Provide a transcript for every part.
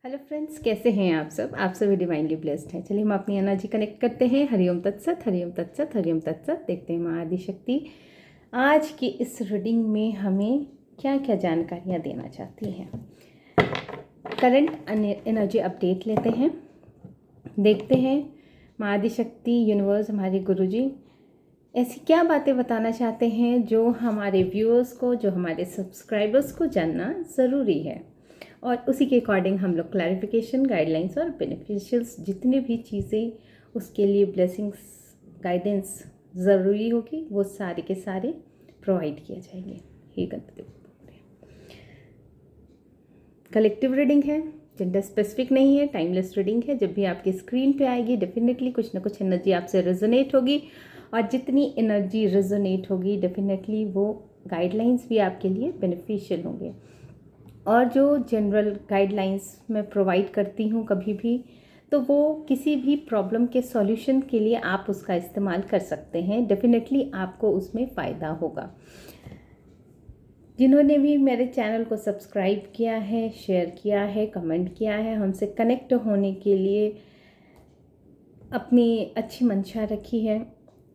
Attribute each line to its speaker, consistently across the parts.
Speaker 1: Hello friends, कैसे हैं आप सभी डिवाइनली ब्लेस्ड हैं। चलिए हम अपनी एनर्जी कनेक्ट करते हैं। हरिओम तत्सत, हरिओम तत्सत, हरिओम तत्सत। देखते हैं माँ आदिशक्ति आज की इस रीडिंग में हमें क्या क्या जानकारियाँ देना चाहती हैं। करंट एनर्जी अपडेट लेते हैं, देखते हैं माँ आदिशक्ति, यूनिवर्स, हमारे गुरुजी ऐसी क्या बातें बताना चाहते हैं जो हमारे व्यूअर्स को, जो हमारे सब्सक्राइबर्स को जानना ज़रूरी है। और उसी के अकॉर्डिंग हम लोग क्लैरिफिकेशन, गाइडलाइंस और बेनिफिशियल्स जितनी भी चीज़ें उसके लिए ब्लेसिंग्स, गाइडेंस ज़रूरी होगी वो सारे के सारे प्रोवाइड किए जाएंगे। हे गणपति। कलेक्टिव रीडिंग है, जेंडर स्पेसिफिक नहीं है, टाइमलेस रीडिंग है। जब भी आपकी स्क्रीन पे आएगी डेफिनेटली कुछ ना कुछ एनर्जी आपसे रेजोनेट होगी, और जितनी एनर्जी रेजोनेट होगी डेफिनेटली वो गाइडलाइंस भी आपके लिए बेनिफिशियल होंगे। और जो जनरल गाइडलाइंस मैं प्रोवाइड करती हूँ कभी भी, तो वो किसी भी प्रॉब्लम के सॉल्यूशन के लिए आप उसका इस्तेमाल कर सकते हैं। डेफिनेटली आपको उसमें फ़ायदा होगा। जिन्होंने भी मेरे चैनल को सब्सक्राइब किया है, शेयर किया है, कमेंट किया है, हमसे कनेक्ट होने के लिए अपनी अच्छी मंशा रखी है,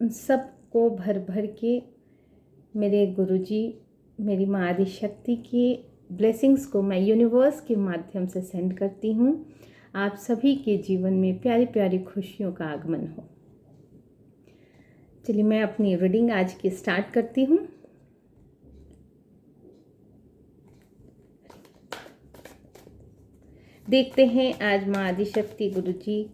Speaker 1: उन सबको भर भर के मेरे गुरुजी, मेरी माँ आदिशक्ति की ब्लेसिंग्स को मैं यूनिवर्स के माध्यम से सेंड करती हूँ। आप सभी के जीवन में प्यारी प्यारी खुशियों का आगमन हो। चलिए मैं अपनी रीडिंग आज की स्टार्ट करती हूँ। देखते हैं आज माँ आदिशक्ति गुरुजी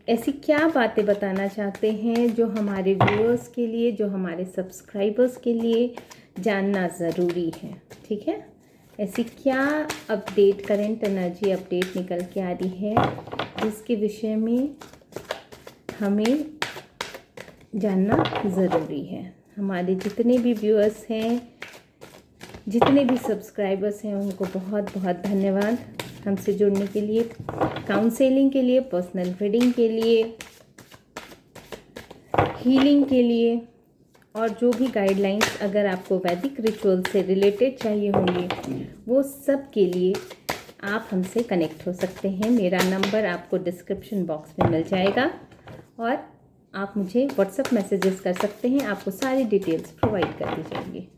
Speaker 1: ऐसी क्या बातें बताना चाहते हैं जो हमारे व्यूअर्स के लिए, जो हमारे सब्सक्राइबर्स के लिए जानना ज़रूरी है। ठीक है, ऐसी क्या अपडेट, करंट एनर्जी अपडेट निकल के आ रही है जिसके विषय में हमें जानना ज़रूरी है। हमारे जितने भी व्यूअर्स हैं, जितने भी सब्सक्राइबर्स हैं, उनको बहुत बहुत धन्यवाद हमसे जुड़ने के लिए, काउंसलिंग के लिए, पर्सनल रीडिंग के लिए, हीलिंग के लिए, और जो भी गाइडलाइंस अगर आपको वैदिक रिचुअल से रिलेटेड चाहिए होंगे वो सब के लिए आप हमसे कनेक्ट हो सकते हैं। मेरा नंबर आपको डिस्क्रिप्शन बॉक्स में मिल जाएगा और आप मुझे व्हाट्सएप मैसेजेस कर सकते हैं। आपको सारी डिटेल्स प्रोवाइड कर दी जाएंगी।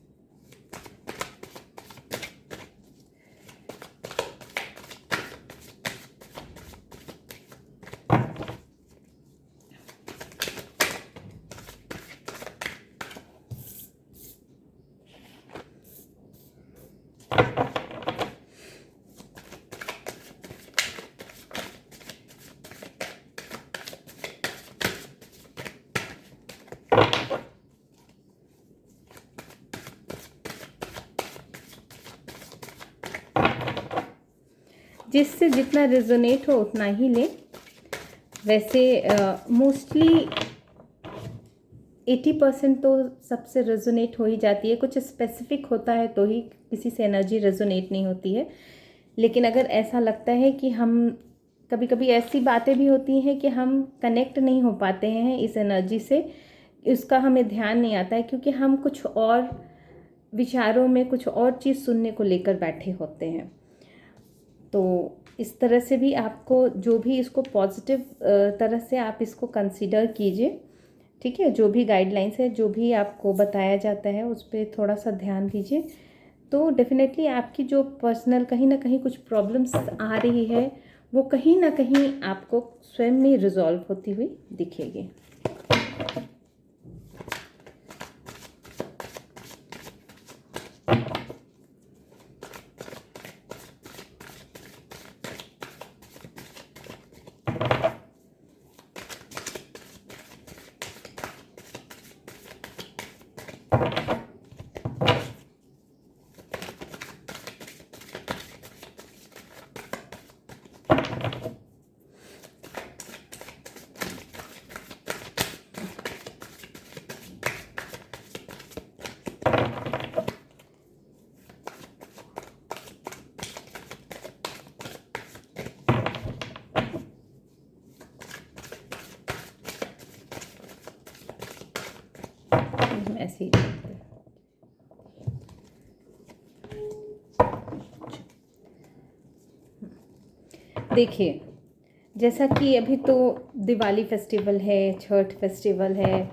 Speaker 1: जिससे जितना रेजोनेट हो उतना ही लें। वैसे मोस्टली 80% तो सबसे रेजोनेट हो ही जाती है। कुछ स्पेसिफिक होता है तो ही किसी से एनर्जी रेजोनेट नहीं होती है। लेकिन अगर ऐसा लगता है कि हम, कभी कभी ऐसी बातें भी होती हैं कि हम कनेक्ट नहीं हो पाते हैं इस एनर्जी से, इसका हमें ध्यान नहीं आता है क्योंकि हम कुछ और विचारों में कुछ और चीज़ सुनने को लेकर बैठे होते हैं। तो इस तरह से भी आपको, जो भी इसको पॉजिटिव तरह से आप इसको कंसीडर कीजिए। ठीक है, जो भी गाइडलाइंस है, जो भी आपको बताया जाता है उस पर थोड़ा सा ध्यान दीजिए। तो डेफिनेटली आपकी जो पर्सनल कहीं ना कहीं कुछ प्रॉब्लम्स आ रही है वो कहीं ना कहीं आपको स्वयं में रिजॉल्व होती हुई दिखेगी। ऐसे ही देखते हैं। देखिए, जैसा कि अभी तो दिवाली फेस्टिवल है, छठ फेस्टिवल है,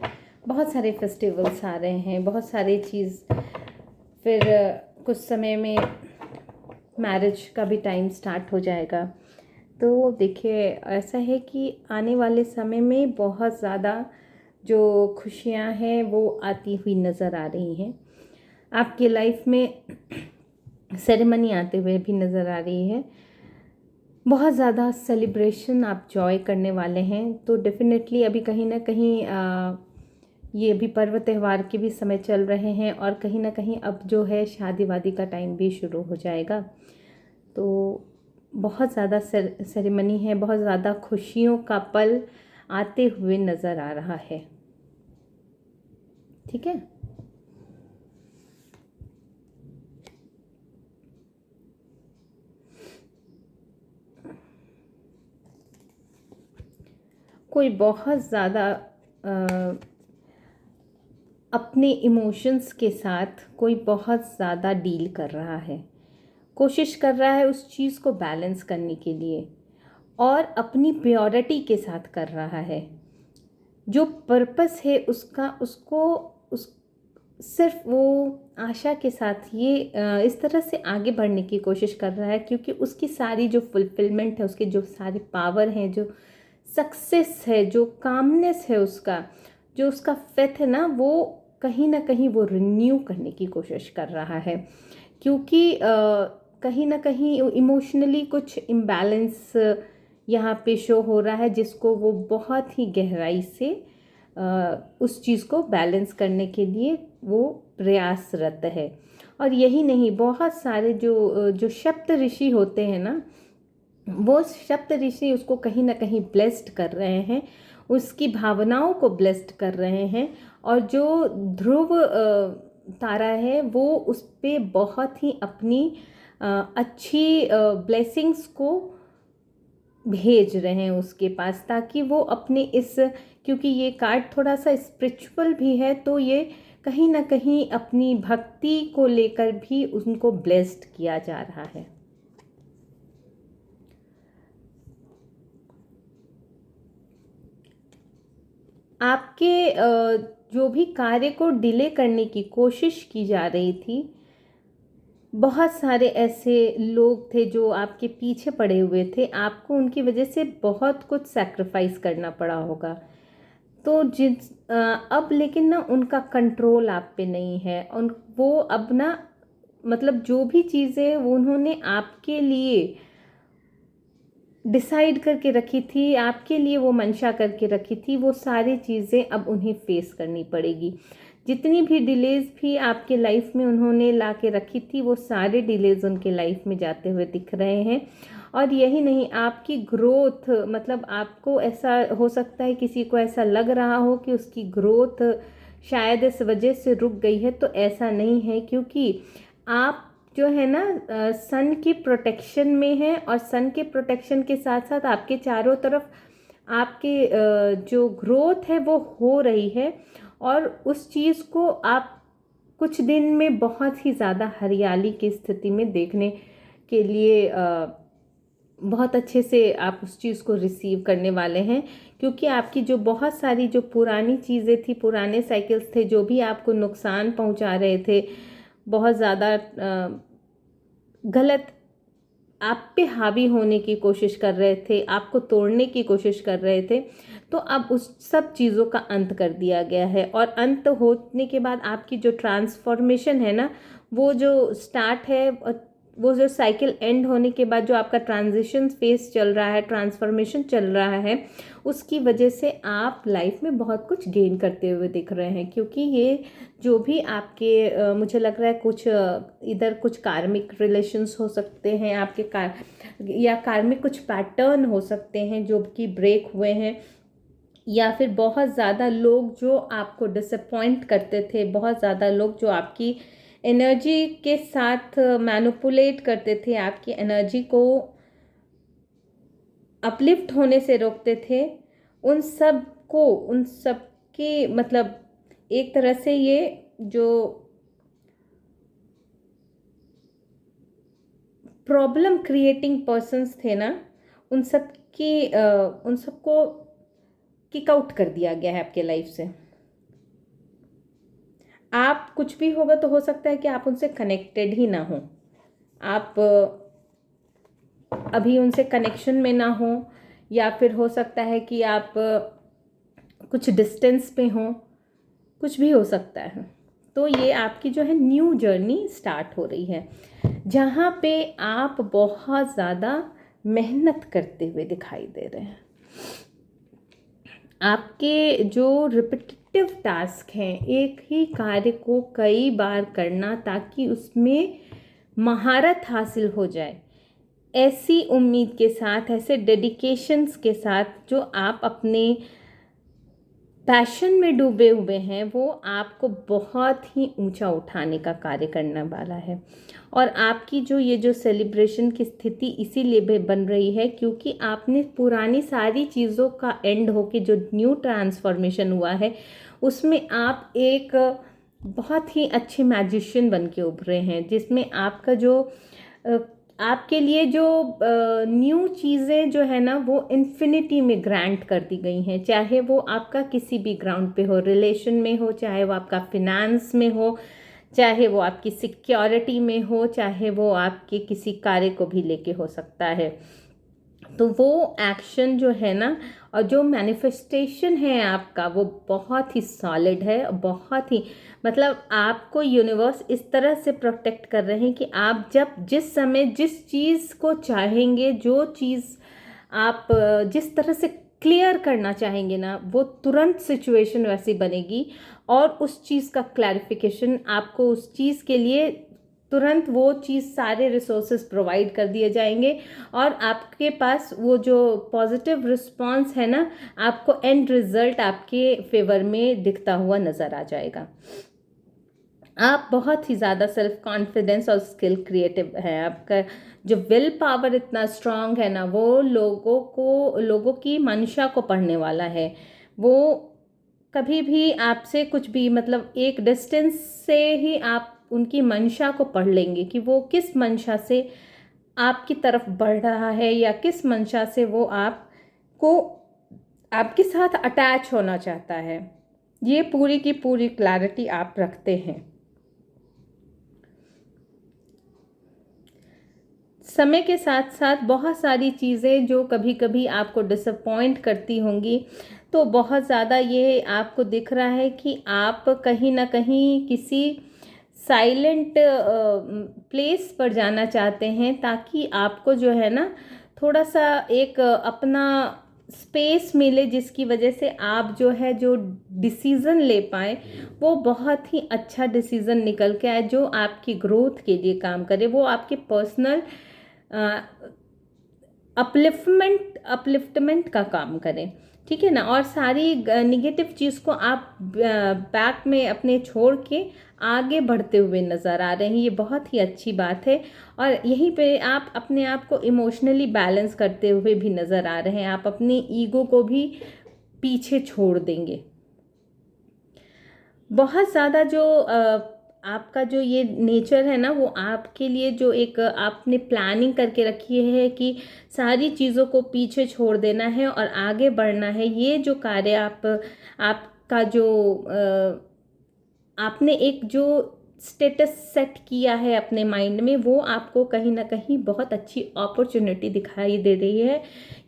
Speaker 1: बहुत सारे फेस्टिवल्स आ रहे हैं, बहुत सारी चीज़। फिर कुछ समय में मैरिज का भी टाइम स्टार्ट हो जाएगा। तो देखिए, ऐसा है कि आने वाले समय में बहुत ज़्यादा जो खुशियाँ हैं वो आती हुई नज़र आ रही हैं। आपकी लाइफ में सेरेमनी आते हुए भी नज़र आ रही है। बहुत ज़्यादा सेलिब्रेशन आप जॉय करने वाले हैं। तो डेफिनेटली अभी कहीं ना कहीं ये भी पर्व त्यौहार के भी समय चल रहे हैं, और कहीं ना कहीं अब जो है शादी वादी का टाइम भी शुरू हो जाएगा। तो बहुत ज़्यादा सेरेमनी है, बहुत ज़्यादा खुशियों का पल आते हुए नज़र आ रहा है। ठीक है। कोई बहुत ज़्यादा अपने इमोशंस के साथ कोई बहुत ज़्यादा डील कर रहा है, कोशिश कर रहा है उस चीज़ को बैलेंस करने के लिए, और अपनी प्रायोरिटी के साथ कर रहा है। जो पर्पस है उसका, उसको उस सिर्फ वो आशा के साथ ये इस तरह से आगे बढ़ने की कोशिश कर रहा है, क्योंकि उसकी सारी जो फुलफिलमेंट है, उसके जो सारे पावर हैं, जो सक्सेस है, जो कामनेस है, उसका जो उसका फेथ है ना, वो कहीं ना कहीं वो रिन्यू करने की कोशिश कर रहा है। क्योंकि कहीं ना कहीं इमोशनली कुछ इम्बैलेंस यहाँ पे शो हो रहा है, जिसको वो बहुत ही गहराई से उस चीज़ को बैलेंस करने के लिए वो प्रयासरत है। और यही नहीं, बहुत सारे जो जो सप्त ऋषि होते हैं ना, वो सप्त ऋषि उसको कहीं ना कहीं ब्लेस्ड कर रहे हैं, उसकी भावनाओं को ब्लेस्ड कर रहे हैं। और जो ध्रुव तारा है वो उस पे बहुत ही अपनी अच्छी ब्लेसिंग्स को भेज रहे हैं उसके पास, ताकि वो अपने इस, क्योंकि ये कार्ड थोड़ा सा स्पिरिचुअल भी है, तो ये कहीं ना कहीं अपनी भक्ति को लेकर भी उनको ब्लेस्ड किया जा रहा है। आपके जो भी कार्य को डिले करने की कोशिश की जा रही थी, बहुत सारे ऐसे लोग थे जो आपके पीछे पड़े हुए थे, आपको उनकी वजह से बहुत कुछ सैक्रिफाइस करना पड़ा होगा। तो अब लेकिन ना उनका कंट्रोल आप पे नहीं है। उन वो अब ना, मतलब जो भी चीज़ें उन्होंने आपके लिए डिसाइड करके रखी थी, आपके लिए वो मंशा करके रखी थी, वो सारी चीज़ें अब उन्हें फेस करनी पड़ेगी। जितनी भी डिलेज़ भी आपके लाइफ में उन्होंने ला के रखी थी, वो सारे डिलेज़ उनके लाइफ में जाते हुए दिख रहे हैं। और यही नहीं, आपकी ग्रोथ, मतलब आपको ऐसा हो सकता है, किसी को ऐसा लग रहा हो कि उसकी ग्रोथ शायद इस वजह से रुक गई है, तो ऐसा नहीं है। क्योंकि आप जो है ना सन की प्रोटेक्शन में है, और सन के प्रोटेक्शन के साथ साथ आपके चारों तरफ आपके जो ग्रोथ है वो हो रही है। और उस चीज़ को आप कुछ दिन में बहुत ही ज़्यादा हरियाली की स्थिति में देखने के लिए बहुत अच्छे से आप उस चीज़ को रिसीव करने वाले हैं। क्योंकि आपकी जो बहुत सारी जो पुरानी चीज़ें थी, पुराने साइकिल्स थे, जो भी आपको नुकसान पहुंचा रहे थे, बहुत ज़्यादा गलत आप पे हावी होने की कोशिश कर रहे थे, आपको तोड़ने की कोशिश कर रहे थे, तो अब उस सब चीज़ों का अंत कर दिया गया है। और अंत होने के बाद आपकी जो ट्रांसफॉर्मेशन है ना, वो जो स्टार्ट है, वो जो साइकिल एंड होने के बाद जो आपका ट्रांजिशन फेस चल रहा है, ट्रांसफॉर्मेशन चल रहा है, उसकी वजह से आप लाइफ में बहुत कुछ गेन करते हुए दिख रहे हैं। क्योंकि ये जो भी आपके मुझे लग रहा है कुछ इधर कुछ कार्मिक रिलेशंस हो सकते हैं आपके, या कार्मिक कुछ पैटर्न हो सकते हैं जो कि ब्रेक हुए हैं, या फिर बहुत ज़्यादा लोग जो आपको डिसअपॉइंट करते थे, बहुत ज़्यादा लोग जो आपकी एनर्जी के साथ मैनिपुलेट करते थे, आपकी एनर्जी को अपलिफ्ट होने से रोकते थे, उन सब के मतलब एक तरह से ये जो प्रॉब्लम क्रिएटिंग पर्सन्स थे ना, उन सब की उन सबको किक आउट कर दिया गया है आपके लाइफ से। आप कुछ भी होगा तो हो सकता है कि आप उनसे कनेक्टेड ही ना हो, आप अभी उनसे कनेक्शन में ना हो, या फिर हो सकता है कि आप कुछ डिस्टेंस पे हो, कुछ भी हो सकता है। तो ये आपकी जो है न्यू जर्नी स्टार्ट हो रही है, जहाँ पे आप बहुत ज़्यादा मेहनत करते हुए दिखाई दे रहे हैं। आपके जो रिपीटिटिव टास्क हैं, एक ही कार्य को कई बार करना ताकि उसमें महारत हासिल हो जाए, ऐसी उम्मीद के साथ, ऐसे डेडिकेशंस के साथ जो आप अपने पैशन में डूबे हुए हैं, वो आपको बहुत ही ऊंचा उठाने का कार्य करने वाला है। और आपकी जो सेलिब्रेशन की स्थिति इसीलिए भी बन रही है क्योंकि आपने पुरानी सारी चीज़ों का एंड होके जो न्यू ट्रांसफॉर्मेशन हुआ है, उसमें आप एक बहुत ही अच्छे मैजिशियन बन के उभरे हैं, जिसमें आपका जो आपके लिए जो न्यू चीज़ें जो है ना, वो इन्फिनिटी में ग्रांट कर दी गई हैं। चाहे वो आपका किसी भी ग्राउंड पे हो, रिलेशन में हो, चाहे वो आपका फिनेंस में हो, चाहे वो आपकी सिक्योरिटी में हो, चाहे वो आपके किसी कार्य को भी लेके हो सकता है। तो वो एक्शन जो है ना, और जो मैनिफेस्टेशन है आपका, वो बहुत ही सॉलिड है, बहुत ही मतलब आपको यूनिवर्स इस तरह से प्रोटेक्ट कर रहे हैं कि आप जब जिस समय जिस चीज़ को चाहेंगे, जो चीज़ आप जिस तरह से क्लियर करना चाहेंगे ना, वो तुरंत सिचुएशन वैसी बनेगी और उस चीज़ का क्लैरिफिकेशन आपको उस चीज़ के लिए तुरंत वो चीज़ सारे रिसोर्सेज प्रोवाइड कर दिए जाएंगे और आपके पास वो जो पॉजिटिव रिस्पांस है ना, आपको एंड रिजल्ट आपके फेवर में दिखता हुआ नज़र आ जाएगा। आप बहुत ही ज़्यादा सेल्फ कॉन्फिडेंस और स्किल क्रिएटिव है, आपका जो विल पावर इतना स्ट्रांग है ना, वो लोगों की मंशा को पढ़ने वाला है। वो कभी भी आपसे कुछ भी मतलब एक डिस्टेंस से ही आप उनकी मंशा को पढ़ लेंगे कि वो किस मंशा से आपकी तरफ बढ़ रहा है या किस मंशा से वो आपको आपके साथ अटैच होना चाहता है। ये पूरी की पूरी क्लैरिटी आप रखते हैं। समय के साथ साथ बहुत सारी चीज़ें जो कभी कभी आपको डिसअपॉइंट करती होंगी, तो बहुत ज़्यादा ये आपको दिख रहा है कि आप कहीं ना कहीं किसी साइलेंट प्लेस पर जाना चाहते हैं ताकि आपको जो है ना थोड़ा सा एक अपना स्पेस मिले, जिसकी वजह से आप जो है जो डिसीज़न ले पाए वो बहुत ही अच्छा डिसीज़न निकल के आए, जो आपकी ग्रोथ के लिए काम करे, वो आपके पर्सनल अपलिफ्टमेंट का काम करें। ठीक है ना। और सारी निगेटिव चीज़ को आप बैक में अपने छोड़ के आगे बढ़ते हुए नज़र आ रहे हैं, ये बहुत ही अच्छी बात है। और यहीं पे आप अपने आप को इमोशनली बैलेंस करते हुए भी नज़र आ रहे हैं, आप अपनी ईगो को भी पीछे छोड़ देंगे। बहुत ज़्यादा जो आपका जो ये नेचर है ना, वो आपके लिए जो एक आपने प्लानिंग करके रखी है कि सारी चीज़ों को पीछे छोड़ देना है और आगे बढ़ना है, ये जो कार्य आपका जो आपने एक जो स्टेटस सेट किया है अपने माइंड में, वो आपको कहीं ना कहीं बहुत अच्छी अपॉर्चुनिटी दिखाई दे रही है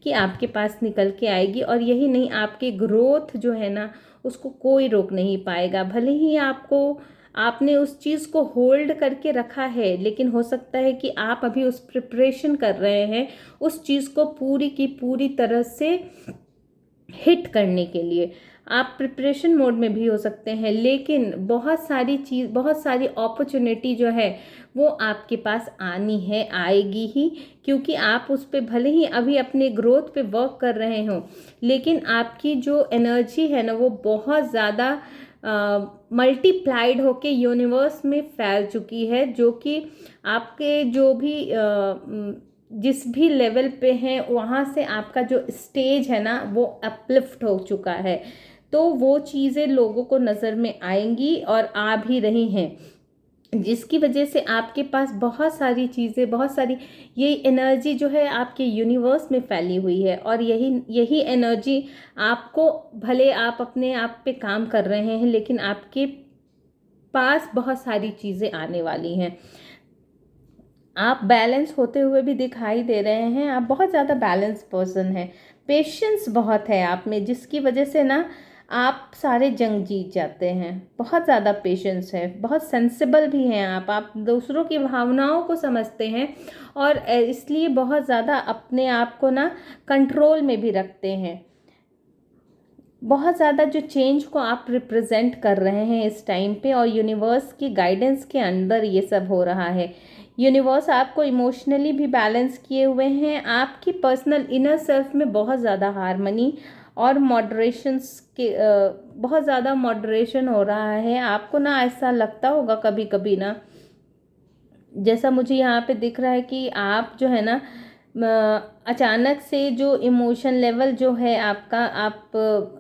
Speaker 1: कि आपके पास निकल के आएगी। और यही नहीं, आपके ग्रोथ जो है ना, उसको कोई रोक नहीं पाएगा। भले ही आपने उस चीज़ को होल्ड करके रखा है, लेकिन हो सकता है कि आप अभी उस प्रिपरेशन कर रहे हैं उस चीज़ को पूरी की पूरी तरह से हिट करने के लिए। आप प्रिपरेशन मोड में भी हो सकते हैं, लेकिन बहुत सारी अपॉर्चुनिटी जो है वो आपके पास आनी है, आएगी ही, क्योंकि आप उस पर भले ही अभी अपने ग्रोथ पे वर्क कर रहे हो, लेकिन आपकी जो एनर्जी है ना, वो बहुत ज़्यादा मल्टीप्लाइड होके यूनिवर्स में फैल चुकी है, जो कि आपके जो भी जिस भी लेवल पे हैं वहाँ से आपका जो स्टेज है ना, वो अपलिफ्ट हो चुका है। तो वो चीज़ें लोगों को नज़र में आएंगी और आ भी रही हैं। जिसकी वजह से आपके पास बहुत सारी चीज़ें, बहुत सारी ये एनर्जी जो है आपके यूनिवर्स में फैली हुई है, और यही यही एनर्जी आपको, भले आप अपने आप पे काम कर रहे हैं लेकिन आपके पास बहुत सारी चीज़ें आने वाली हैं। आप बैलेंस होते हुए भी दिखाई दे रहे हैं, आप बहुत ज़्यादा बैलेंस पर्सन हैं, पेशेंस बहुत है आप में, जिसकी वजह से ना आप सारे जंग जीत जाते हैं। बहुत ज़्यादा पेशेंस है, बहुत सेंसिबल भी हैं आप दूसरों की भावनाओं को समझते हैं, और इसलिए बहुत ज़्यादा अपने आप को ना कंट्रोल में भी रखते हैं। बहुत ज़्यादा जो चेंज को आप रिप्रेजेंट कर रहे हैं इस टाइम पे, और यूनिवर्स की गाइडेंस के अंदर ये सब हो रहा है। यूनिवर्स आपको इमोशनली भी बैलेंस किए हुए हैं, आपकी पर्सनल इनर सेल्फ में बहुत ज़्यादा हारमनी और मॉडरेशंस के बहुत ज़्यादा मॉडरेशन हो रहा है। आपको ना ऐसा लगता होगा कभी कभी ना, जैसा मुझे यहाँ पे दिख रहा है कि आप जो है ना अचानक से जो इमोशन लेवल जो है आपका, आप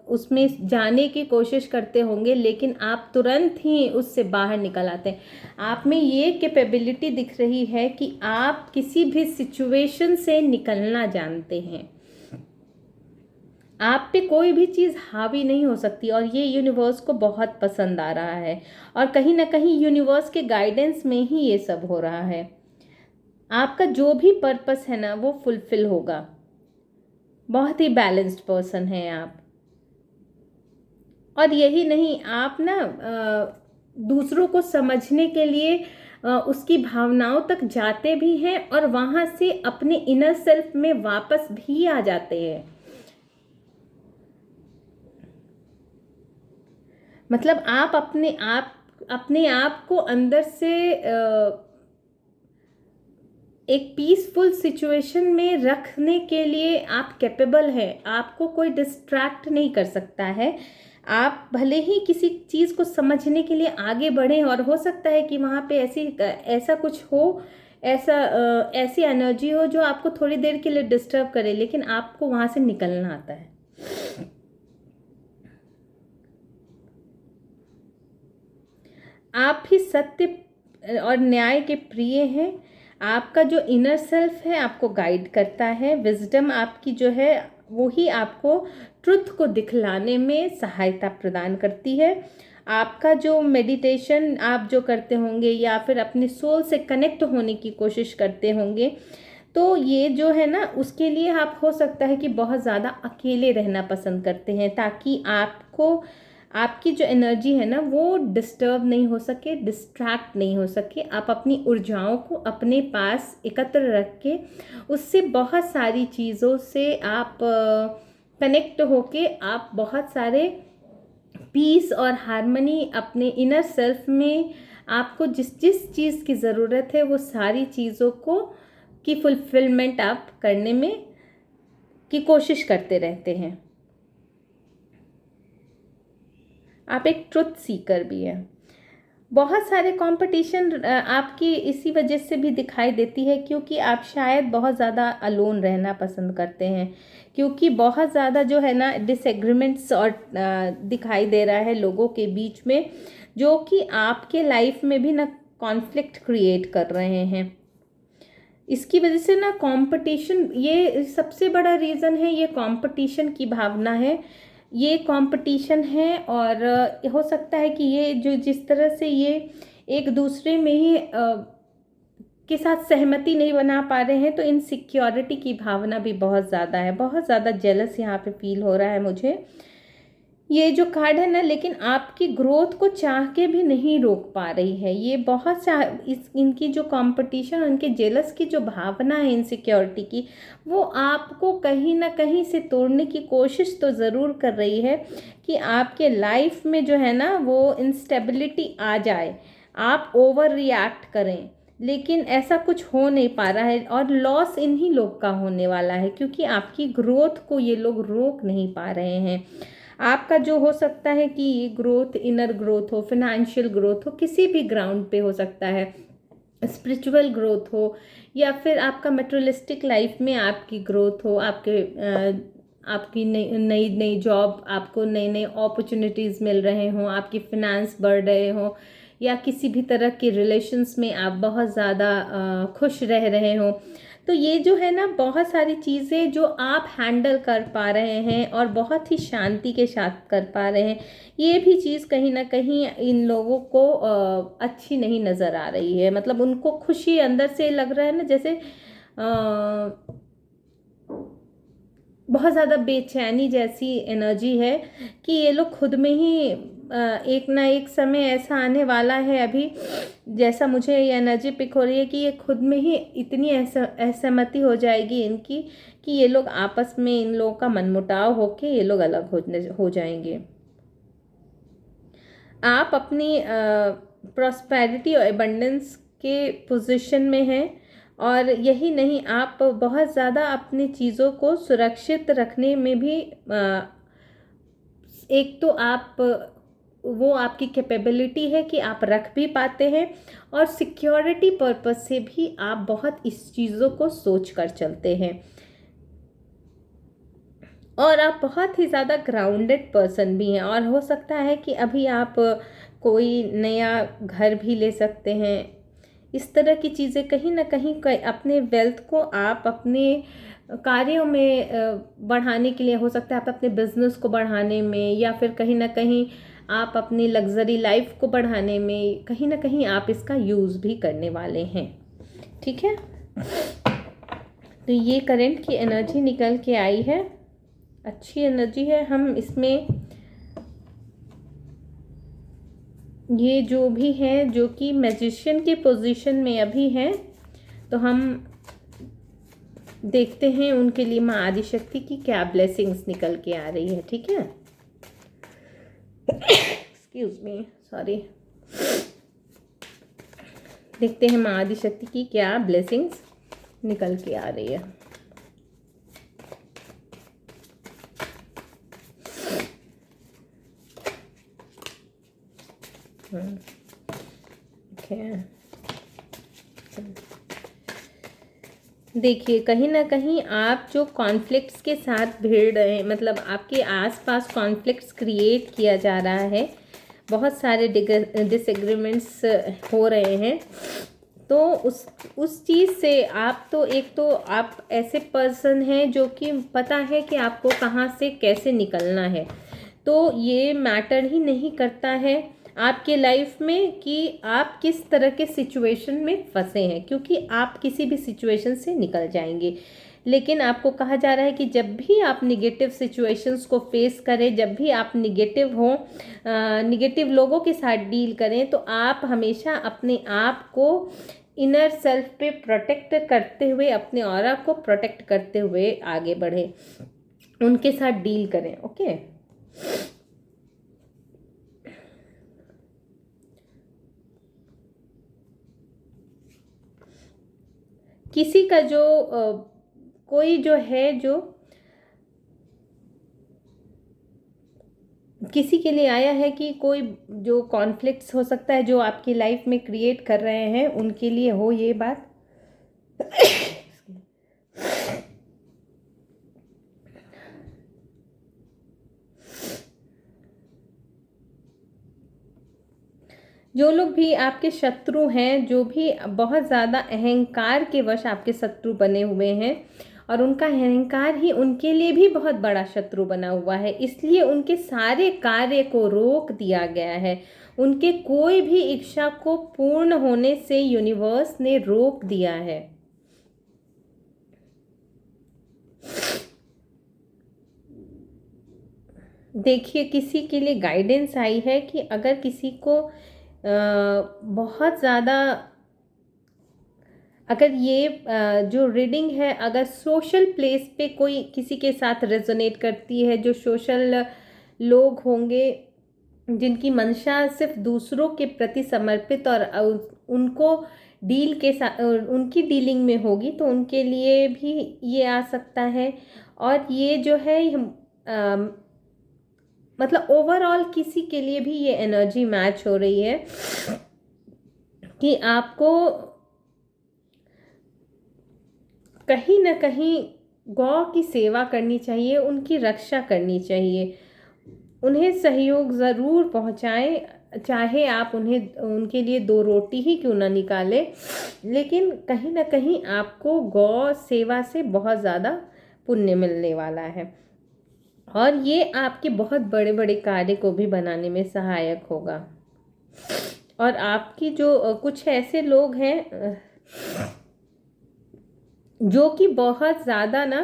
Speaker 1: उसमें जाने की कोशिश करते होंगे, लेकिन आप तुरंत ही उससे बाहर निकल आते हैं। आप में ये कैपेबिलिटी दिख रही है कि आप किसी भी सिचुएशन से निकलना जानते हैं। आप पे कोई भी चीज़ हावी नहीं हो सकती, और ये यूनिवर्स को बहुत पसंद आ रहा है, और कहीं ना कहीं यूनिवर्स के गाइडेंस में ही ये सब हो रहा है। आपका जो भी पर्पस है ना वो फुलफिल होगा। बहुत ही बैलेंस्ड पर्सन हैं आप। और यही नहीं, आप ना दूसरों को समझने के लिए उसकी भावनाओं तक जाते भी हैं, और वहाँ से अपने इनर सेल्फ में वापस भी आ जाते हैं। मतलब आप अपने आप को अंदर से एक पीसफुल सिचुएशन में रखने के लिए आप कैपेबल हैं। आपको कोई डिस्ट्रैक्ट नहीं कर सकता है। आप भले ही किसी चीज़ को समझने के लिए आगे बढ़ें, और हो सकता है कि वहाँ पे ऐसा कुछ हो, ऐसी एनर्जी हो जो आपको थोड़ी देर के लिए डिस्टर्ब करे, लेकिन आपको वहाँ से निकलना आता है। आप ही सत्य और न्याय के प्रिय हैं। आपका जो इनर सेल्फ है आपको गाइड करता है। विजडम आपकी जो है वो ही आपको ट्रुथ को दिखलाने में सहायता प्रदान करती है। आपका जो मेडिटेशन आप जो करते होंगे, या फिर अपने सोल से कनेक्ट होने की कोशिश करते होंगे, तो ये जो है ना, उसके लिए आप हो सकता है कि बहुत ज़्यादा अकेले रहना पसंद करते हैं, ताकि आपकी जो एनर्जी है ना वो डिस्टर्ब नहीं हो सके, डिस्ट्रैक्ट नहीं हो सके। आप अपनी ऊर्जाओं को अपने पास एकत्र रख के उससे बहुत सारी चीज़ों से आप कनेक्ट होके आप बहुत सारे पीस और हार्मनी अपने इनर सेल्फ में, आपको जिस जिस चीज़ की ज़रूरत है वो सारी चीज़ों की फुलफिलमेंट आप करने में की कोशिश करते रहते हैं। आप एक ट्रुथ सीकर भी हैं। बहुत सारे कंपटीशन आपकी इसी वजह से भी दिखाई देती है, क्योंकि आप शायद बहुत ज़्यादा अलोन रहना पसंद करते हैं, क्योंकि बहुत ज़्यादा जो है ना डिसएग्रीमेंट्स और दिखाई दे रहा है लोगों के बीच में, जो कि आपके लाइफ में भी ना कॉन्फ्लिक्ट क्रिएट कर रहे हैं। इसकी वजह से ना कंपटीशन, ये सबसे बड़ा रीज़न है, ये कंपटीशन की भावना है। ये कंपटीशन है, और हो सकता है कि ये जो जिस तरह से ये एक दूसरे में ही के साथ सहमति नहीं बना पा रहे हैं, तो इनसिक्योरिटी की भावना भी बहुत ज़्यादा है। बहुत ज़्यादा जेलस यहाँ पे फील हो रहा है मुझे। ये जो कार्ड है ना, लेकिन आपकी ग्रोथ को चाह के भी नहीं रोक पा रही है। ये बहुत सा इनकी जो कंपटीशन, उनके जेलस की जो भावना है इनसिक्योरिटी की, वो आपको कहीं ना कहीं से तोड़ने की कोशिश तो ज़रूर कर रही है, कि आपके लाइफ में जो है ना वो इंस्टेबिलिटी आ जाए, आप ओवर रिएक्ट करें। लेकिन ऐसा कुछ हो नहीं पा रहा है, और लॉस इन्हीं लोग का होने वाला है, क्योंकि आपकी ग्रोथ को ये लोग रोक नहीं पा रहे हैं। आपका जो हो सकता है कि ये ग्रोथ, इनर ग्रोथ हो, फिनेंशियल ग्रोथ हो, किसी भी ग्राउंड पे हो सकता है, स्पिरिचुअल ग्रोथ हो, या फिर आपका मटेरियलिस्टिक लाइफ में आपकी ग्रोथ हो, आपकी नई नई जॉब, आपको नई नई अपॉर्चुनिटीज़ मिल रहे हों, आपकी फिनेंस बढ़ रहे हों, या किसी भी तरह के रिलेशंस में आप बहुत ज़्यादा खुश रह रहे हो, तो ये जो है ना बहुत सारी चीज़ें जो आप हैंडल कर पा रहे हैं और बहुत ही शांति के साथ कर पा रहे हैं, ये भी चीज़ कहीं ना कहीं इन लोगों को अच्छी नहीं नज़र आ रही है। मतलब उनको खुशी अंदर से लग रहा है ना, जैसे बहुत ज़्यादा बेचैनी जैसी एनर्जी है कि ये लोग खुद में ही एक ना एक समय ऐसा आने वाला है अभी, जैसा मुझे ये एनर्जी पिक हो रही है कि ये खुद में ही इतनी असहमति हो जाएगी इनकी कि ये लोग आपस में, इन लोगों का मनमुटाव होके ये लोग अलग हो जाएंगे। आप अपनी प्रॉस्पेरिटी और एबंडेंस के पोजीशन में हैं, और यही नहीं, आप बहुत ज़्यादा अपनी चीज़ों को सुरक्षित रखने में भी एक तो आप, वो आपकी कैपेबिलिटी है कि आप रख भी पाते हैं, और सिक्योरिटी पर्पस से भी आप बहुत इस चीज़ों को सोच कर चलते हैं, और आप बहुत ही ज़्यादा ग्राउंडेड पर्सन भी हैं। और हो सकता है कि अभी आप कोई नया घर भी ले सकते हैं। इस तरह की चीज़ें कहीं ना कहीं अपने वेल्थ को आप अपने कार्यों में बढ़ाने के लिए, हो सकता है आप अपने बिजनेस को बढ़ाने में, या फिर कहीं ना कहीं आप अपनी लग्जरी लाइफ को बढ़ाने में, कहीं ना कहीं आप इसका यूज़ भी करने वाले हैं। ठीक है, तो ये करंट की एनर्जी निकल के आई है, अच्छी एनर्जी है। हम इसमें ये जो भी है, जो कि मैजिशियन की पोजीशन में अभी हैं, तो हम देखते हैं उनके लिए माँ आदिशक्ति की क्या ब्लेसिंग्स निकल के आ रही है। ठीक है, एक्सक्यूज मी, सॉरी। देखते हैं माँ आदिशक्ति की क्या ब्लेसिंग्स निकल के आ रही है। देखिए, कहीं ना कहीं आप जो कॉन्फ्लिक्ट्स के साथ भिड़ रहे हैं, मतलब आपके आसपास कॉन्फ्लिक्ट्स क्रिएट किया जा रहा है, बहुत सारे डिसएग्रीमेंट्स हो रहे हैं, तो उस चीज़ से आप तो, एक तो आप ऐसे पर्सन हैं जो कि पता है कि आपको कहाँ से कैसे निकलना है, तो ये मैटर ही नहीं करता है आपके लाइफ में कि आप किस तरह के सिचुएशन में फंसे हैं, क्योंकि आप किसी भी सिचुएशन से निकल जाएंगे। लेकिन आपको कहा जा रहा है कि जब भी आप निगेटिव सिचुएशंस को फेस करें, जब भी आप निगेटिव हो, निगेटिव लोगों के साथ डील करें, तो आप हमेशा अपने आप को इनर सेल्फ पे प्रोटेक्ट करते हुए, अपने ऑरा को प्रोटेक्ट करते हुए आगे बढ़ें, उनके साथ डील करें। ओके, किसी का जो कोई जो है, जो किसी के लिए आया है कि कोई जो कॉन्फ्लिक्ट्स हो सकता है जो आपकी लाइफ में क्रिएट कर रहे हैं, उनके लिए हो ये बात। जो लोग भी आपके शत्रु हैं, जो भी बहुत ज़्यादा अहंकार के वश आपके शत्रु बने हुए हैं, और उनका अहंकार ही उनके लिए भी बहुत बड़ा शत्रु बना हुआ है, इसलिए उनके सारे कार्य को रोक दिया गया है। उनके कोई भी इच्छा को पूर्ण होने से यूनिवर्स ने रोक दिया है। देखिए, किसी के लिए गाइडेंस आई है कि अगर किसी को बहुत ज़्यादा, अगर ये जो रीडिंग है, अगर सोशल प्लेस पे कोई किसी के साथ रेजोनेट करती है, जो सोशल लोग होंगे जिनकी मंशा सिर्फ दूसरों के प्रति समर्पित और उनको डील के साथ, उनकी डीलिंग में होगी, तो उनके लिए भी ये आ सकता है। और ये जो है मतलब ओवरऑल किसी के लिए भी ये एनर्जी मैच हो रही है कि आपको कहीं ना कहीं गौ की सेवा करनी चाहिए, उनकी रक्षा करनी चाहिए, उन्हें सहयोग ज़रूर पहुंचाएं। चाहे आप उन्हें उनके लिए 2 रोटी ही क्यों ना निकालें, लेकिन कहीं ना कहीं आपको गौ सेवा से बहुत ज़्यादा पुण्य मिलने वाला है और ये आपके बहुत बड़े बड़े कार्य को भी बनाने में सहायक होगा। और आपकी जो कुछ ऐसे लोग हैं जो कि बहुत ज़्यादा ना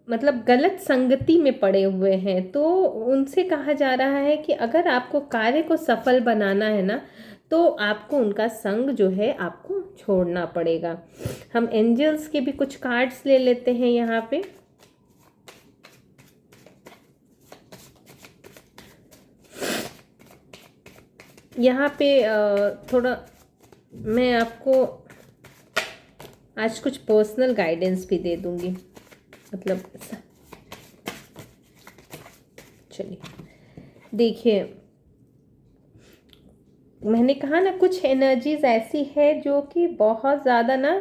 Speaker 1: मतलब गलत संगति में पड़े हुए हैं, तो उनसे कहा जा रहा है कि अगर आपको कार्य को सफल बनाना है ना, तो आपको उनका संग जो है आपको छोड़ना पड़ेगा। हम एंजल्स के भी कुछ कार्ड्स ले लेते हैं यहाँ पे। यहाँ पे थोड़ा मैं आपको आज कुछ पर्सनल गाइडेंस भी दे दूंगी, मतलब चलिए देखिए, मैंने कहा ना कुछ एनर्जीज ऐसी है जो कि बहुत ज़्यादा ना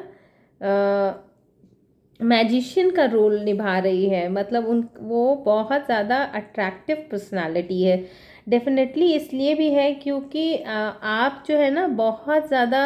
Speaker 1: मैजिशियन का रोल निभा रही है, मतलब वो बहुत ज़्यादा अट्रैक्टिव पर्सनालिटी है। डेफिनेटली इसलिए भी है क्योंकि आप जो है ना बहुत ज़्यादा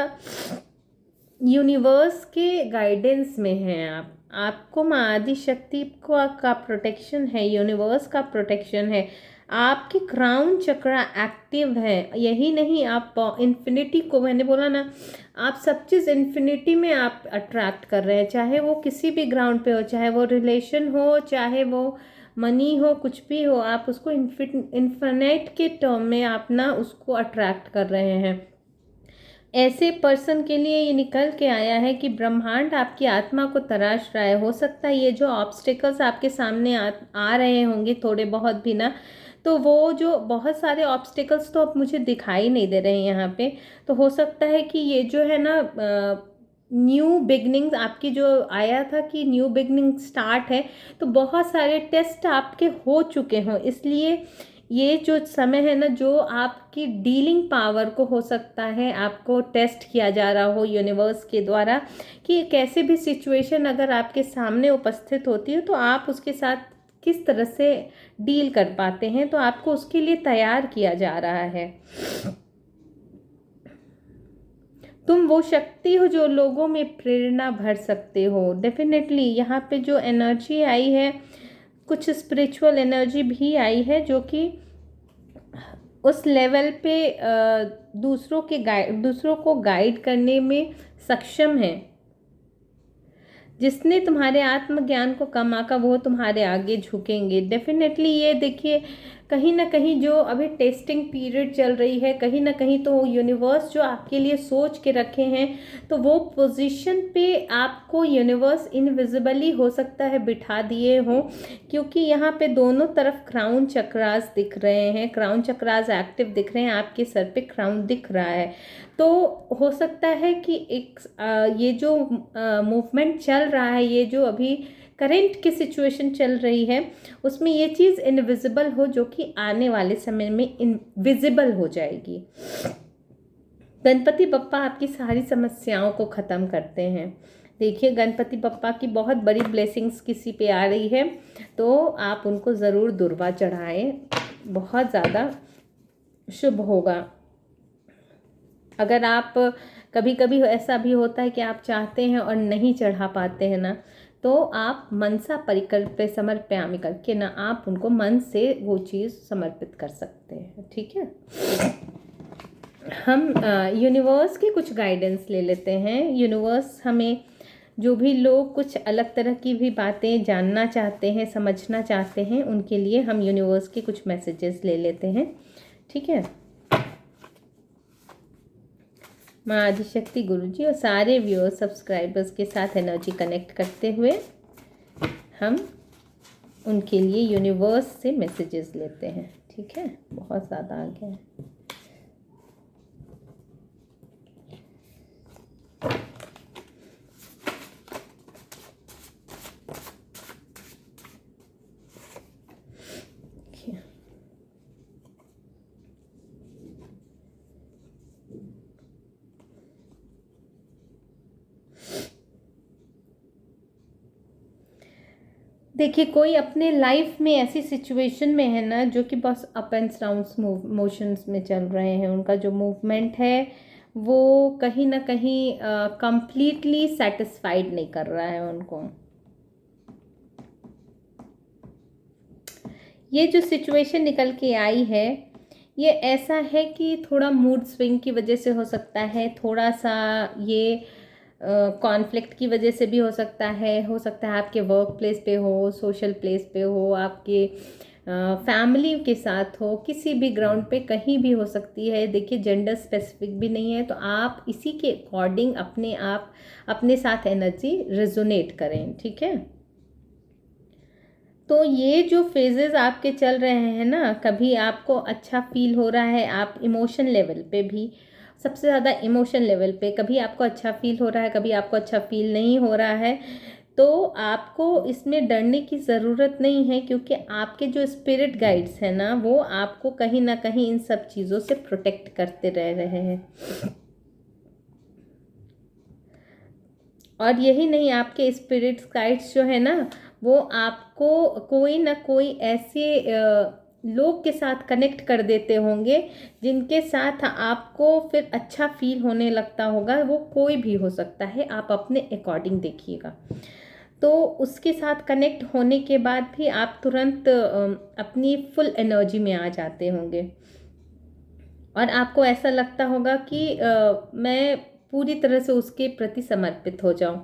Speaker 1: यूनिवर्स के गाइडेंस में हैं। आपको माँ आदि शक्ति का प्रोटेक्शन है, यूनिवर्स का प्रोटेक्शन है, आपकी क्राउन चक्रा एक्टिव है। यही नहीं, आप इन्फिनिटी को, मैंने बोला ना, आप सब चीज़ इन्फिनिटी में आप अट्रैक्ट कर रहे हैं, चाहे वो किसी भी ग्राउंड पे हो, चाहे वो रिलेशन हो, चाहे वो मनी हो, कुछ भी हो, आप उसको इन्फिनिट के टर्म में आप ना उसको अट्रैक्ट कर रहे हैं। ऐसे पर्सन के लिए ये निकल के आया है कि ब्रह्मांड आपकी आत्मा को तराश रहा है। हो सकता है ये जो ऑब्स्टिकल्स आपके सामने आ रहे होंगे थोड़े बहुत भी ना, तो वो जो बहुत सारे ऑब्स्टिकल्स तो अब मुझे दिखाई नहीं दे रहे हैं यहाँ पे, तो हो सकता है कि ये जो है ना न्यू बिगनिंग्स आपकी जो आया था कि न्यू बिगनिंग स्टार्ट है, तो बहुत सारे टेस्ट आपके हो चुके हों, इसलिए ये जो समय है ना, जो आपकी डीलिंग पावर को हो सकता है आपको टेस्ट किया जा रहा हो यूनिवर्स के द्वारा, कि कैसे भी सिचुएशन अगर आपके सामने उपस्थित होती है तो आप उसके साथ किस तरह से डील कर पाते हैं, तो आपको उसके लिए तैयार किया जा रहा है। तुम वो शक्ति हो जो लोगों में प्रेरणा भर सकते हो। डेफिनेटली यहाँ पे जो एनर्जी आई है, कुछ स्पिरिचुअल एनर्जी भी आई है जो कि उस लेवल पे दूसरों को गाइड करने में सक्षम है। जिसने तुम्हारे आत्मज्ञान को कम आका वो तुम्हारे आगे झुकेंगे। डेफिनेटली ये देखिए, कहीं ना कहीं जो अभी टेस्टिंग पीरियड चल रही है, कहीं ना कहीं तो यूनिवर्स जो आपके लिए सोच के रखे हैं, तो वो पोजीशन पे आपको यूनिवर्स इनविजिबली हो सकता है बिठा दिए हो, क्योंकि यहाँ पे दोनों तरफ क्राउन चक्रास दिख रहे हैं, क्राउन चक्रास एक्टिव दिख रहे हैं, आपके सर पे क्राउन दिख रहा है। तो हो सकता है कि एक ये जो मूवमेंट चल रहा है, ये जो अभी करेंट की सिचुएशन चल रही है, उसमें ये चीज़ इनविजिबल हो जो कि आने वाले समय में इनविजिबल हो जाएगी। गणपति बप्पा आपकी सारी समस्याओं को ख़त्म करते हैं। देखिए, गणपति बप्पा की बहुत बड़ी ब्लेसिंग्स किसी पे आ रही है, तो आप उनको ज़रूर दुर्वा चढ़ाएं, बहुत ज़्यादा शुभ होगा। अगर आप कभी कभी ऐसा भी होता है कि आप चाहते हैं और नहीं चढ़ा पाते हैं ना, तो आप मनसा परिकल्प समर्पयामि करके ना आप उनको मन से वो चीज़ समर्पित कर सकते हैं। ठीक है, हम यूनिवर्स के कुछ गाइडेंस ले लेते हैं। यूनिवर्स हमें, जो भी लोग कुछ अलग तरह की भी बातें जानना चाहते हैं, समझना चाहते हैं, उनके लिए हम यूनिवर्स के कुछ मैसेजेस ले लेते हैं। ठीक है, माँ आदिशक्ति गुरुजी और सारे व्यूअर्स सब्सक्राइबर्स के साथ एनर्जी कनेक्ट करते हुए हम उनके लिए यूनिवर्स से मैसेजेस लेते हैं। ठीक है, बहुत ज़्यादा आ गया है। देखिए, कोई अपने लाइफ में ऐसी सिचुएशन में है ना जो कि बस अप एंड डाउन्स मोशंस में चल रहे हैं, उनका जो मूवमेंट है वो कहीं ना कहीं कंप्लीटली सेटिस्फाइड नहीं कर रहा है उनको। ये जो सिचुएशन निकल के आई है ये ऐसा है कि थोड़ा मूड स्विंग की वजह से हो सकता है, थोड़ा सा ये कॉन्फ्लिक्ट की वजह से भी हो सकता है आपके वर्क प्लेस पे हो, सोशल प्लेस पे हो, आपके फैमिली के साथ हो, किसी भी ग्राउंड पे कहीं भी हो सकती है। देखिए, जेंडर स्पेसिफिक भी नहीं है, तो आप इसी के अकॉर्डिंग अपने साथ एनर्जी रेजोनेट करें, ठीक है। तो ये जो फेजेस आपके चल रहे हैं ना, कभी आपको अच्छा फील हो रहा है, आप इमोशन लेवल पे भी, सबसे ज़्यादा इमोशन लेवल पे कभी आपको अच्छा फील हो रहा है, कभी आपको अच्छा फील नहीं हो रहा है, तो आपको इसमें डरने की ज़रूरत नहीं है, क्योंकि आपके जो स्पिरिट गाइड्स हैं ना वो आपको कहीं ना कहीं इन सब चीज़ों से प्रोटेक्ट करते रह रहे हैं। और यही नहीं, आपके स्पिरिट्स गाइड्स जो है ना वो आपको कोई ना कोई ऐसे लोग के साथ कनेक्ट कर देते होंगे जिनके साथ आपको फिर अच्छा फील होने लगता होगा। वो कोई भी हो सकता है, आप अपने अकॉर्डिंग देखिएगा। तो उसके साथ कनेक्ट होने के बाद भी आप तुरंत अपनी फुल एनर्जी में आ जाते होंगे और आपको ऐसा लगता होगा कि मैं पूरी तरह से उसके प्रति समर्पित हो जाऊं।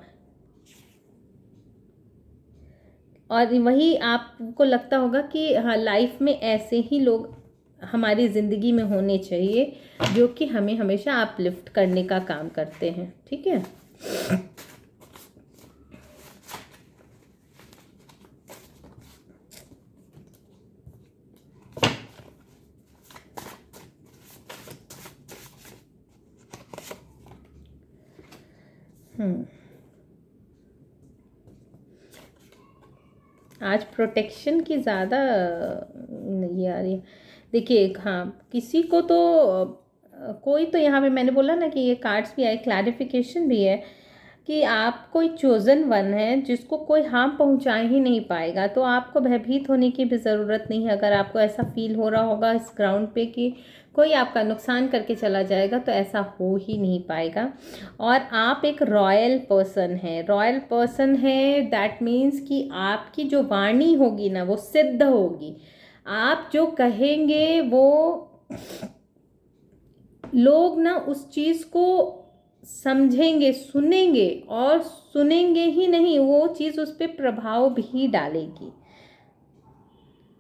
Speaker 1: और वही आपको लगता होगा कि हाँ, लाइफ में ऐसे ही लोग हमारी ज़िंदगी में होने चाहिए जो कि हमें हमेशा अपलिफ्ट करने का काम करते हैं, ठीक है। आज प्रोटेक्शन की ज़्यादा नहीं आ रही है। देखिए, हाँ, किसी को तो कोई तो यहाँ पे मैंने बोला ना कि ये कार्ड्स भी आए, क्लैरिफिकेशन भी है कि आप कोई चोज़न वन है जिसको कोई हार्म पहुँचा ही नहीं पाएगा। तो आपको भयभीत होने की भी ज़रूरत नहीं है। अगर आपको ऐसा फील हो रहा होगा इस ग्राउंड पे कि कोई आपका नुकसान करके चला जाएगा, तो ऐसा हो ही नहीं पाएगा। और आप एक रॉयल पर्सन हैं। रॉयल पर्सन है दैट मीन्स कि आपकी जो वाणी होगी ना वो सिद्ध होगी। आप जो कहेंगे वो लोग ना उस चीज़ को समझेंगे, सुनेंगे, और सुनेंगे ही नहीं, वो चीज़ उस पर प्रभाव भी डालेगी।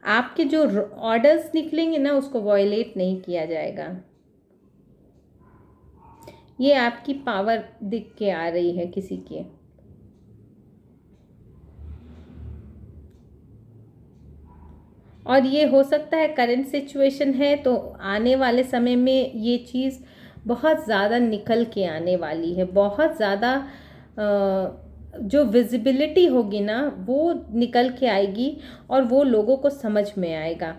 Speaker 1: आपके जो ऑर्डर्स निकलेंगे ना उसको वॉयलेट नहीं किया जाएगा। ये आपकी पावर दिख के आ रही है किसी के। और ये हो सकता है करंट सिचुएशन है, तो आने वाले समय में ये चीज़ बहुत ज़्यादा निकल के आने वाली है। बहुत ज़्यादा जो विजिबिलिटी होगी ना वो निकल के आएगी और वो लोगों को समझ में आएगा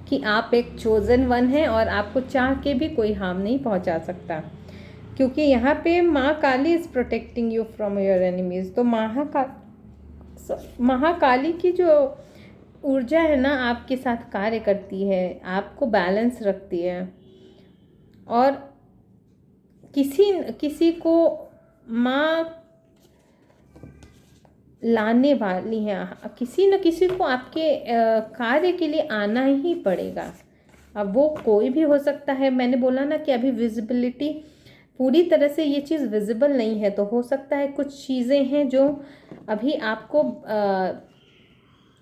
Speaker 1: कि आप एक चोज़न वन हैं और आपको चाह के भी कोई हार्म नहीं पहुंचा सकता। क्योंकि यहाँ पे Maa Kali is protecting you from your enemies. तो महाकाली की जो ऊर्जा है ना आपके साथ कार्य करती है, आपको बैलेंस रखती है, और किसी किसी को माँ लाने वाली है। किसी न किसी को आपके कार्य के लिए आना ही पड़ेगा। अब वो कोई भी हो सकता है। मैंने बोला ना कि अभी विजिबिलिटी पूरी तरह से ये चीज़ विजिबल नहीं है, तो हो सकता है कुछ चीज़ें हैं जो अभी आपको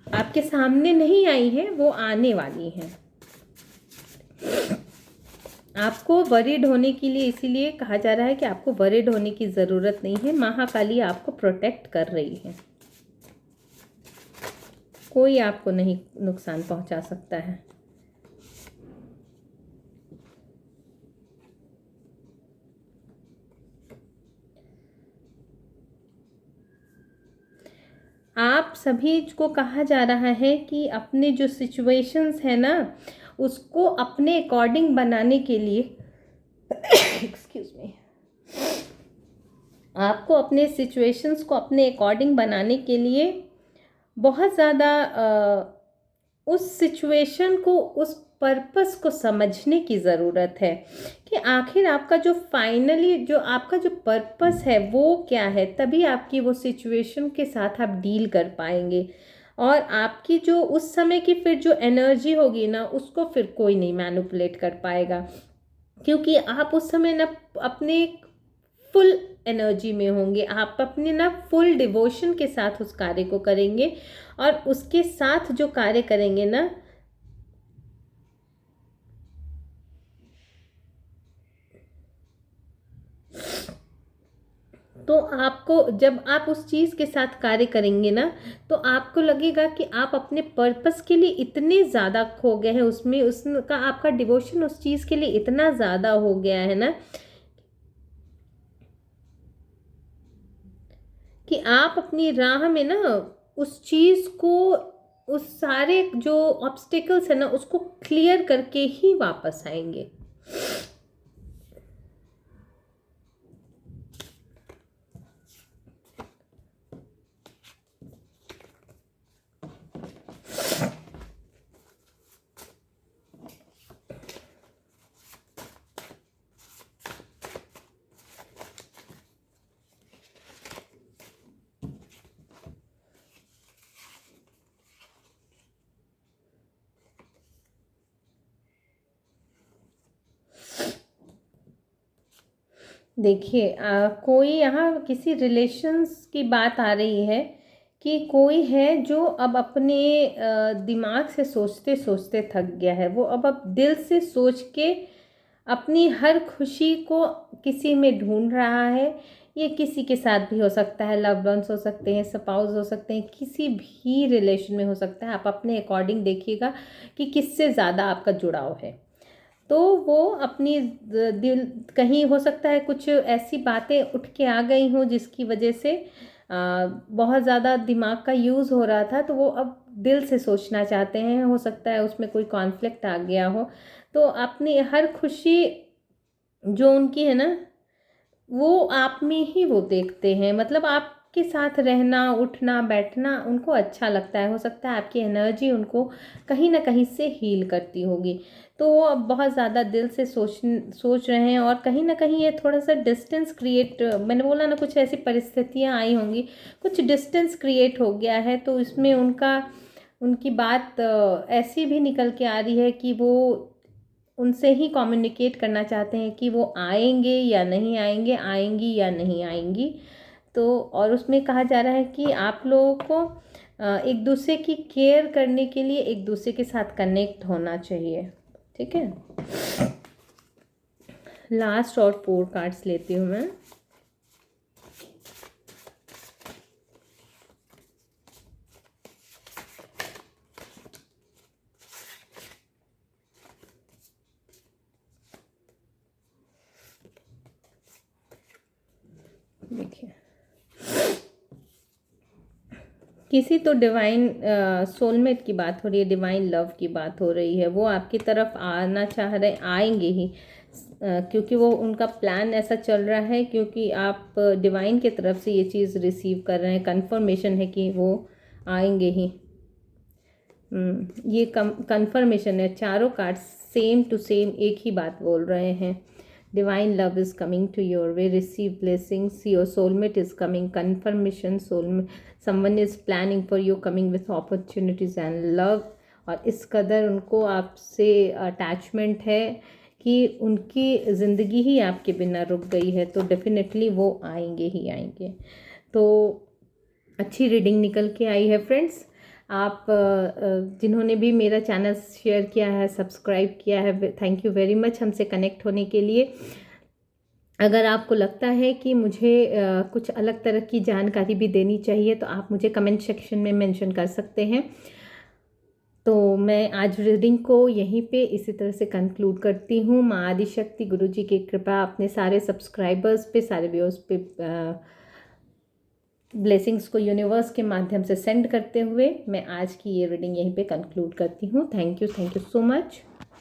Speaker 1: आपके सामने नहीं आई हैं, वो आने वाली हैं। आपको वरीड होने के लिए, इसीलिए कहा जा रहा है कि आपको वरीड होने की ज़रूरत नहीं है। महाकाली आपको प्रोटेक्ट कर रही है। कोई आपको नहीं नुकसान पहुंचा सकता है। आप सभी को कहा जा रहा है कि अपने जो सिचुएशंस है ना उसको अपने अकॉर्डिंग बनाने के लिए एक्सक्यूज मी, आपको अपने सिचुएशंस को अपने अकॉर्डिंग बनाने के लिए बहुत ज़्यादा उस सिचुएशन को, उस पर्पस को समझने की ज़रूरत है कि आखिर आपका जो फाइनली जो आपका जो पर्पस है वो क्या है। तभी आपकी वो सिचुएशन के साथ आप डील कर पाएंगे, और आपकी जो उस समय की फिर जो एनर्जी होगी ना, उसको फिर कोई नहीं मैनिपुलेट कर पाएगा, क्योंकि आप उस समय ना अपने फुल एनर्जी में होंगे। आप अपने ना फुल डिवोशन के साथ उस कार्य को करेंगे, और उसके साथ जो कार्य करेंगे ना, तो आपको, जब आप उस चीज़ के साथ कार्य करेंगे ना, तो आपको लगेगा कि आप अपने पर्पस के लिए इतने ज़्यादा खो गए हैं उसमें, उसका आपका डिवोशन उस चीज़ के लिए इतना ज़्यादा हो गया है ना, कि आप अपनी राह में ना उस चीज़ को, उस सारे जो ऑब्स्टिकल्स है ना, उसको क्लियर करके ही वापस आएंगे। देखिए, कोई यहाँ किसी रिलेशंस की बात आ रही है कि कोई है जो अब अपने दिमाग से सोचते सोचते थक गया है। वो अब दिल से सोच के अपनी हर खुशी को किसी में ढूंढ रहा है। ये किसी के साथ भी हो सकता है, लव्ड वंस हो सकते हैं, स्पाउस हो सकते हैं, किसी भी रिलेशन में हो सकता है। आप अपने अकॉर्डिंग देखिएगा कि किससे ज़्यादा आपका जुड़ाव है। तो वो अपनी दिल, कहीं हो सकता है कुछ ऐसी बातें उठ के आ गई हों जिसकी वजह से बहुत ज़्यादा दिमाग का यूज़ हो रहा था, तो वो अब दिल से सोचना चाहते हैं। हो सकता है उसमें कोई कॉन्फ्लिक्ट आ गया हो, तो अपनी हर खुशी जो उनकी है ना, वो आप में ही वो देखते हैं। मतलब आपके साथ रहना, उठना बैठना उनको अच्छा लगता है। हो सकता है आपकी एनर्जी उनको कहीं ना कहीं से हील करती होगी। तो वो अब बहुत ज़्यादा दिल से सोच रहे हैं, और कहीं ना कहीं ये थोड़ा सा डिस्टेंस क्रिएट, मैंने बोला ना, कुछ ऐसी परिस्थितियाँ आई होंगी, कुछ डिस्टेंस क्रिएट हो गया है। तो इसमें उनकी बात ऐसी भी निकल के आ रही है कि वो उनसे ही कम्युनिकेट करना चाहते हैं कि वो आएंगे या नहीं आएंगे, आएंगी या नहीं आएंगी। तो और उसमें कहा जा रहा है कि आप लोगों को एक दूसरे की केयर करने के लिए एक दूसरे के साथ कनेक्ट होना चाहिए। ठीक है, लास्ट और 4 कार्ड्स लेती हूँ मैं। देखिए, किसी तो डिवाइन सोलमेट की बात हो रही है, डिवाइन लव की बात हो रही है। वो आपकी तरफ आना चाह रहे, आएंगे ही, क्योंकि वो उनका प्लान ऐसा चल रहा है, क्योंकि आप डिवाइन की तरफ से ये चीज़ रिसीव कर रहे हैं। कंफर्मेशन है कि वो आएंगे ही। ये कंफर्मेशन है। चारों कार्ड सेम टू सेम एक ही बात बोल रहे हैं। Divine love is coming to your way, receive blessings, your soulmate is coming, confirmation, soulmate, someone is planning for you, coming with opportunities and love. और इस कदर उनको आपसे अटैचमेंट है कि उनकी ज़िंदगी ही आपके बिना रुक गई है। तो डेफिनेटली वो आएंगे ही आएंगे। तो अच्छी रीडिंग निकल के आई है फ्रेंड्स। आप जिन्होंने भी मेरा चैनल शेयर किया है, सब्सक्राइब किया है, थैंक यू वेरी मच हमसे कनेक्ट होने के लिए। अगर आपको लगता है कि मुझे कुछ अलग तरह की जानकारी भी देनी चाहिए, तो आप मुझे कमेंट सेक्शन में मेंशन कर सकते हैं। तो मैं आज रीडिंग को यहीं पे इसी तरह से कंक्लूड करती हूँ। माँ आदिशक्ति गुरुजी की कृपा अपने सारे सब्सक्राइबर्स पे, सारे व्यूअर्स पे ब्लेसिंग्स को यूनिवर्स के माध्यम से सेंड करते हुए मैं आज की ये रीडिंग यहीं पे कंक्लूड करती हूँ। Thank you so much.